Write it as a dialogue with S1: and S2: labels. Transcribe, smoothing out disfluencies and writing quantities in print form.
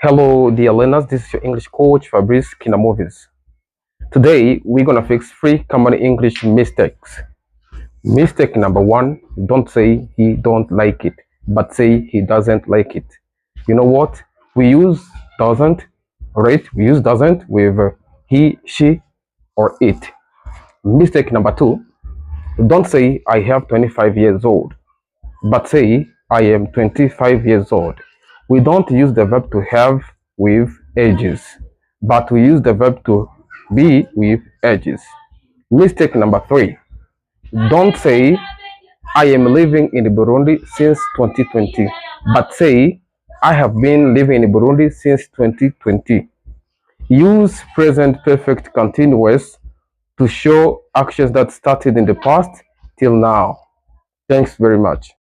S1: Hello, dear learners. This is your English coach Fabrice Kinamovis. Today, we're gonna fix three common English mistakes. Mistake number one: don't say he don't like it, but say he doesn't like it. You know what? We use doesn't, right? We use doesn't with he, she, or it. Mistake number two: don't say I have 25 years old, but say I am 25 years old. We don't use the verb to have with ages, but we use the verb to be with ages. Mistake number three: don't say I am living in Burundi since 2020, but say I have been living in Burundi since 2020. Use present perfect continuous to show actions that started in the past till now. Thanks very much.